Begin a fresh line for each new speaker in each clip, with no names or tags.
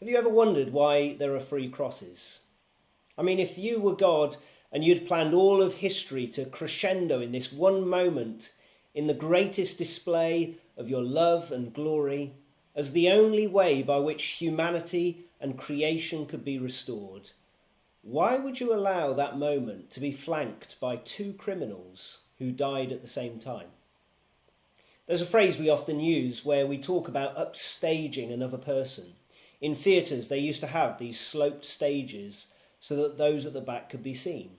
Have you ever wondered why there are 3 crosses? I mean, if you were God and you'd planned all of history to crescendo in this one moment, in the greatest display of your love and glory, as the only way by which humanity and creation could be restored, why would you allow that moment to be flanked by 2 criminals who died at the same time? There's a phrase we often use where we talk about upstaging another person. In theatres, they used to have these sloped stages so that those at the back could be seen.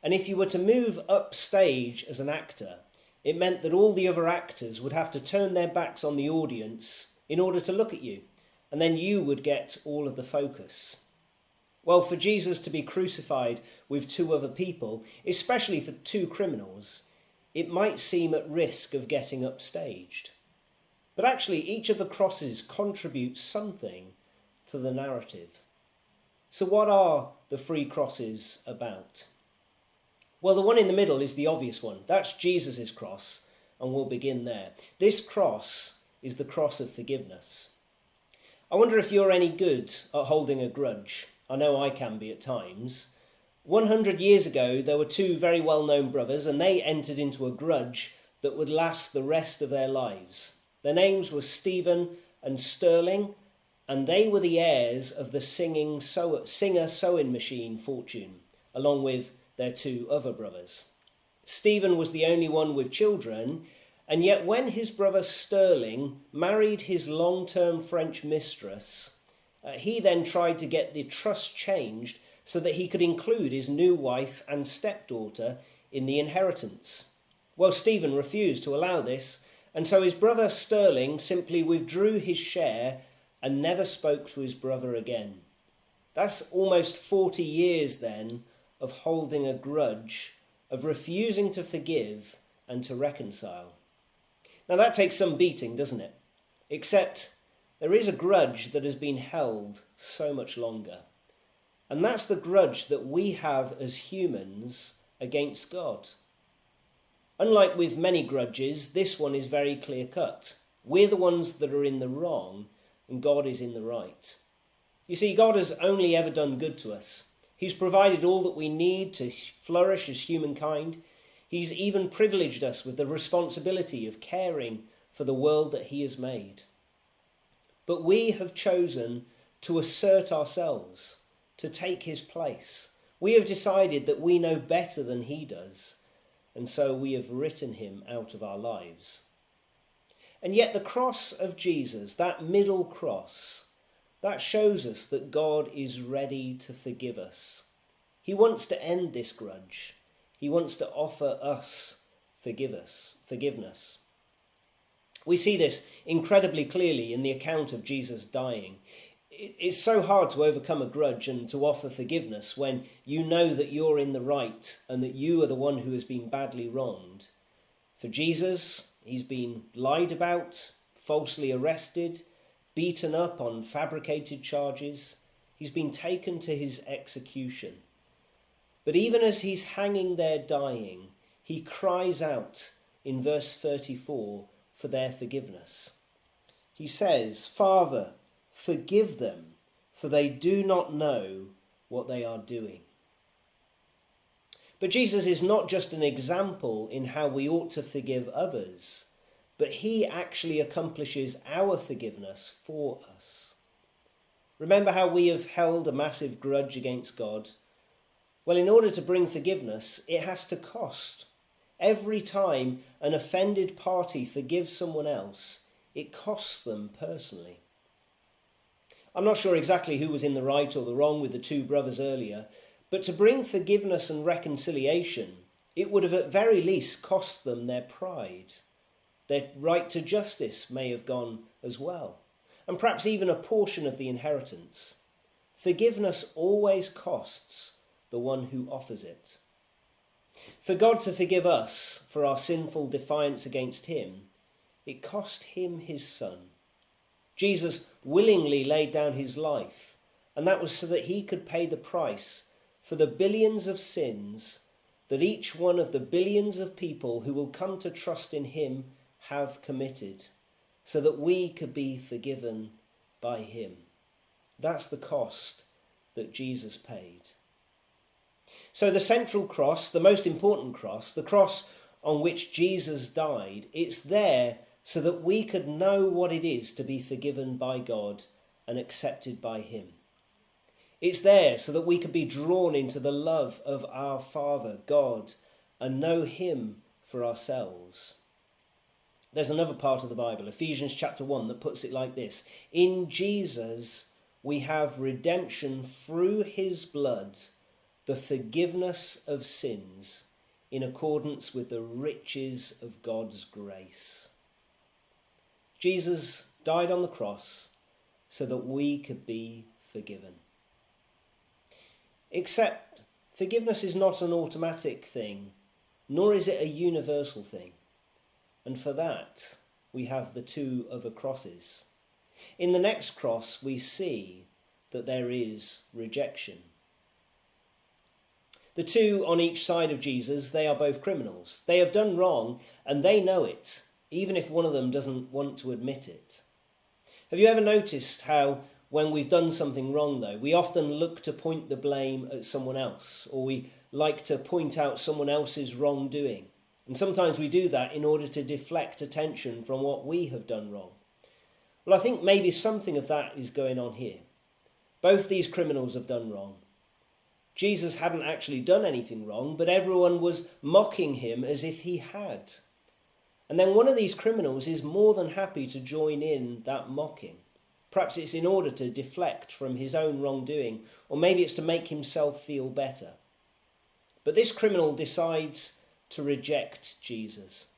And if you were to move upstage as an actor, it meant that all the other actors would have to turn their backs on the audience in order to look at you, and then you would get all of the focus. Well, for Jesus to be crucified with 2 other people, especially for 2 criminals, it might seem at risk of getting upstaged. But actually, each of the crosses contributes something to the narrative. So what are the 3 crosses about? Well, the one in the middle is the obvious one. That's Jesus' cross, and we'll begin there. This cross is the cross of forgiveness. I wonder if you're any good at holding a grudge. I know I can be at times. 100 years ago, there were 2 very well-known brothers, and they entered into a grudge that would last the rest of their lives. Their names were Stephen and Sterling, and they were the heirs of the singer sewing machine fortune, along with their 2 other brothers. Stephen was the only one with children, and yet when his brother Sterling married his long-term French mistress, he then tried to get the trust changed so that he could include his new wife and stepdaughter in the inheritance. Well, Stephen refused to allow this, and so his brother Sterling simply withdrew his share and never spoke to his brother again. That's almost 40 years then of holding a grudge, of refusing to forgive and to reconcile. Now that takes some beating, doesn't it? Except there is a grudge that has been held so much longer. And that's the grudge that we have as humans against God. Unlike with many grudges, this one is very clear-cut. We're the ones that are in the wrong, and God is in the right. You see, God has only ever done good to us. He's provided all that we need to flourish as humankind. He's even privileged us with the responsibility of caring for the world that he has made. But we have chosen to assert ourselves, to take his place. We have decided that we know better than he does, and so we have written him out of our lives. And yet the cross of Jesus, that middle cross, that shows us that God is ready to forgive us. He wants to end this grudge. He wants to offer us forgiveness. We see this incredibly clearly in the account of Jesus dying. It's so hard to overcome a grudge and to offer forgiveness when you know that you're in the right and that you are the one who has been badly wronged. For Jesus, he's been lied about, falsely arrested, beaten up on fabricated charges. He's been taken to his execution. But even as he's hanging there dying, he cries out in verse 34 for their forgiveness. He says, "Father, forgive them, for they do not know what they are doing." But Jesus is not just an example in how we ought to forgive others, but he actually accomplishes our forgiveness for us. Remember how we have held a massive grudge against God? Well, in order to bring forgiveness, it has to cost. Every time an offended party forgives someone else, it costs them personally. I'm not sure exactly who was in the right or the wrong with the 2 brothers earlier, but to bring forgiveness and reconciliation, it would have at very least cost them their pride. Their right to justice may have gone as well, and perhaps even a portion of the inheritance. Forgiveness always costs the one who offers it. For God to forgive us for our sinful defiance against him, it cost him his son. Jesus willingly laid down his life, and that was so that he could pay the price for the billions of sins that each one of the billions of people who will come to trust in him have committed, so that we could be forgiven by him. That's the cost that Jesus paid. So the central cross, the most important cross, the cross on which Jesus died, it's there so that we could know what it is to be forgiven by God and accepted by him. It's there so that we could be drawn into the love of our Father, God, and know him for ourselves. There's another part of the Bible, Ephesians chapter 1, that puts it like this. In Jesus we have redemption through his blood, the forgiveness of sins, in accordance with the riches of God's grace. Jesus died on the cross so that we could be forgiven. Except forgiveness is not an automatic thing, nor is it a universal thing. And for that, we have the two other crosses. In the next cross, we see that there is rejection. The two on each side of Jesus, they are both criminals. They have done wrong, and they know it, even if one of them doesn't want to admit it. Have you ever noticed how when we've done something wrong, though, we often look to point the blame at someone else, or we like to point out someone else's wrongdoing? And sometimes we do that in order to deflect attention from what we have done wrong. Well, I think maybe something of that is going on here. Both these criminals have done wrong. Jesus hadn't actually done anything wrong, but everyone was mocking him as if he had. And then one of these criminals is more than happy to join in that mocking. Perhaps it's in order to deflect from his own wrongdoing, or maybe it's to make himself feel better. But this criminal decides to reject Jesus.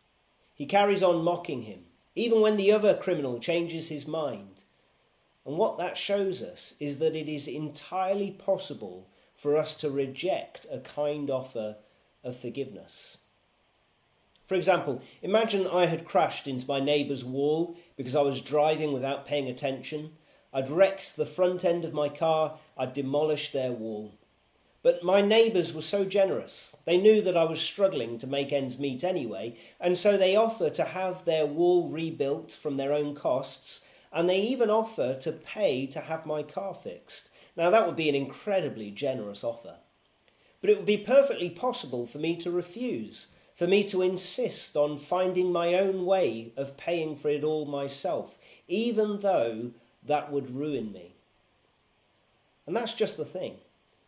He carries on mocking him, even when the other criminal changes his mind. And what that shows us is that it is entirely possible for us to reject a kind offer of forgiveness. For example, imagine I had crashed into my neighbour's wall because I was driving without paying attention. I'd wrecked the front end of my car, I'd demolished their wall. But my neighbours were so generous. They knew that I was struggling to make ends meet anyway, and so they offer to have their wall rebuilt from their own costs, and they even offer to pay to have my car fixed. Now that would be an incredibly generous offer. But it would be perfectly possible for me to refuse, for me to insist on finding my own way of paying for it all myself, even though that would ruin me. And that's just the thing.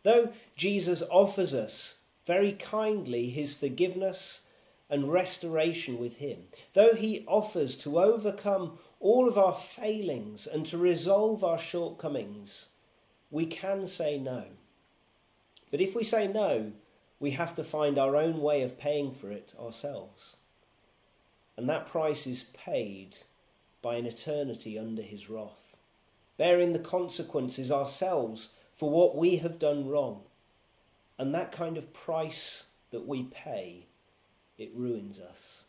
Though Jesus offers us very kindly his forgiveness and restoration with him, though he offers to overcome all of our failings and to resolve our shortcomings, we can say no. But if we say no, we have to find our own way of paying for it ourselves. And that price is paid by an eternity under his wrath, bearing the consequences ourselves for what we have done wrong. And that kind of price that we pay, it ruins us.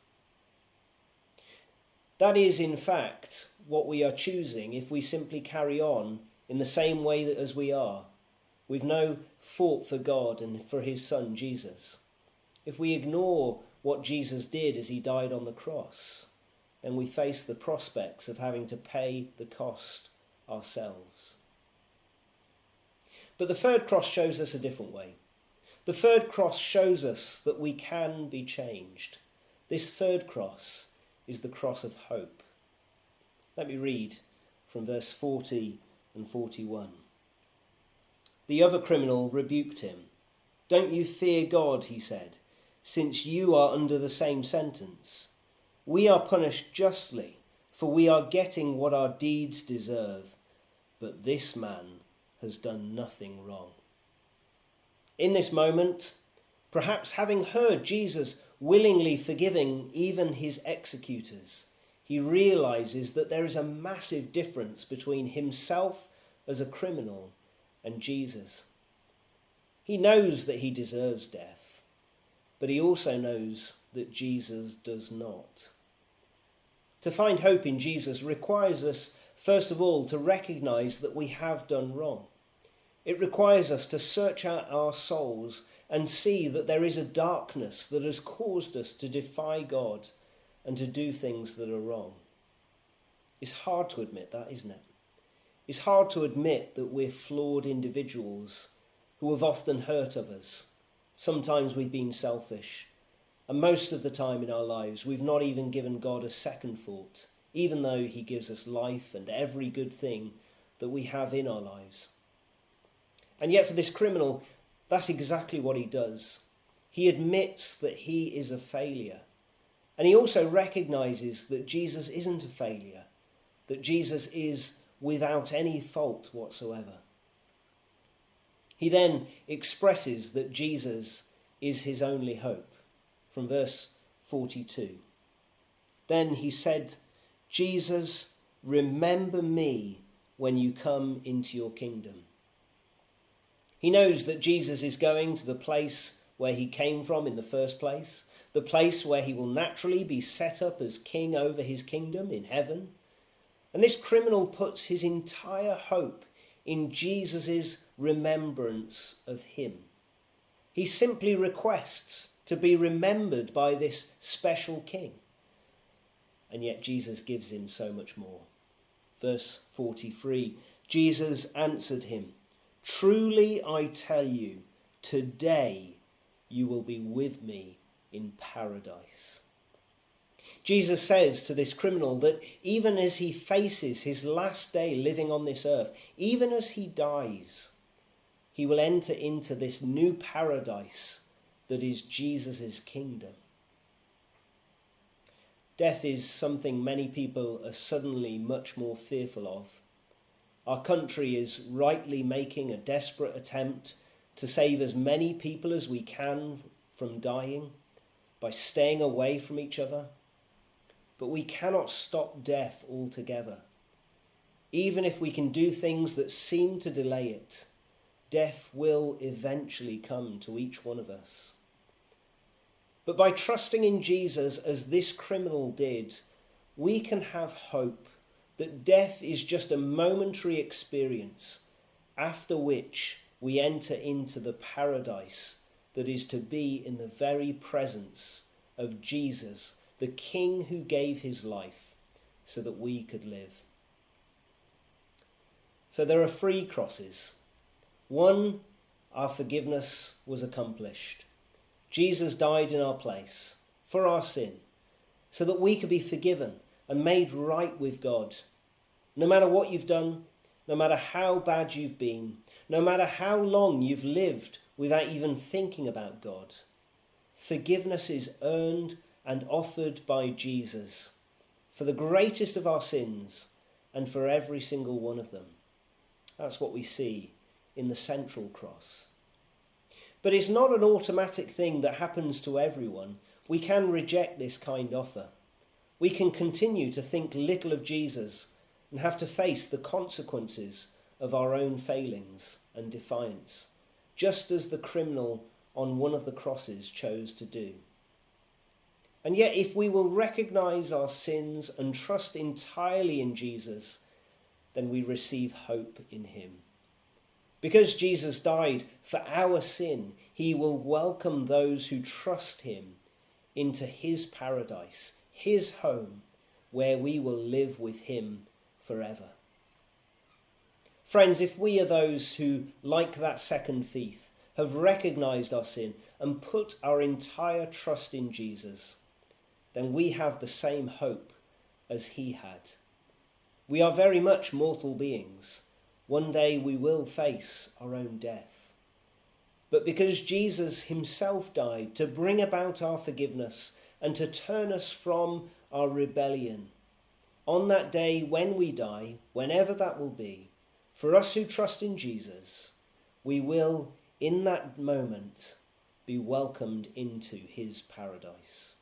That is, in fact, what we are choosing if we simply carry on in the same way that as we are, with no thought for God and for his Son, Jesus. If we ignore what Jesus did as he died on the cross, then we face the prospects of having to pay the cost ourselves. But the third cross shows us a different way. The third cross shows us that we can be changed. This third cross is the cross of hope. Let me read from verse 40 and 41. The other criminal rebuked him. "Don't you fear God," he said, "since you are under the same sentence. We are punished justly, for we are getting what our deeds deserve. But this man has done nothing wrong." In this moment, perhaps having heard Jesus willingly forgiving even his executors, he realizes that there is a massive difference between himself as a criminal and Jesus. He knows that he deserves death, but he also knows that Jesus does not. To find hope in Jesus requires us, first of all, to recognize that we have done wrong. It requires us to search out our souls and see that there is a darkness that has caused us to defy God and to do things that are wrong. It's hard to admit that, isn't it? It's hard to admit that we're flawed individuals who have often hurt others. Sometimes we've been selfish. And most of the time in our lives, we've not even given God a second thought, even though he gives us life and every good thing that we have in our lives. And yet for this criminal, that's exactly what he does. He admits that he is a failure. And he also recognises that Jesus isn't a failure, that Jesus is without any fault whatsoever. He then expresses that Jesus is his only hope. From verse 42. Then he said, Jesus, remember me when you come into your kingdom. He knows that Jesus is going to the place where he came from in the first place, the place where he will naturally be set up as king over his kingdom in heaven. And this criminal puts his entire hope in Jesus' remembrance of him. He simply requests to be remembered by this special king. And yet Jesus gives him so much more. Verse 43, Jesus answered him, truly I tell you, today you will be with me in paradise. Jesus says to this criminal that even as he faces his last day living on this earth, even as he dies, he will enter into this new paradise that is Jesus' kingdom. Death is something many people are suddenly much more fearful of. Our country is rightly making a desperate attempt to save as many people as we can from dying by staying away from each other. But we cannot stop death altogether. Even if we can do things that seem to delay it, death will eventually come to each one of us. But by trusting in Jesus as this criminal did, we can have hope that death is just a momentary experience, after which we enter into the paradise that is to be in the very presence of Jesus, the King who gave his life so that we could live. So there are 3 crosses. 1, our forgiveness was accomplished. Jesus died in our place for our sin so that we could be forgiven and made right with God. No matter what you've done, no matter how bad you've been, no matter how long you've lived without even thinking about God, forgiveness is earned and offered by Jesus for the greatest of our sins and for every single one of them. That's what we see in the central cross. But it's not an automatic thing that happens to everyone. We can reject this kind offer. We can continue to think little of Jesus and have to face the consequences of our own failings and defiance, just as the criminal on one of the crosses chose to do. And yet, if we will recognize our sins and trust entirely in Jesus, then we receive hope in him. Because Jesus died for our sin, he will welcome those who trust him into his paradise, his home, where we will live with him forever. Friends, if we are those who, like that second thief, have recognized our sin and put our entire trust in Jesus, then we have the same hope as he had. We are very much mortal beings. One day we will face our own death. But because Jesus himself died to bring about our forgiveness and to turn us from our rebellion, on that day when we die, whenever that will be, for us who trust in Jesus, we will, in that moment, be welcomed into his paradise.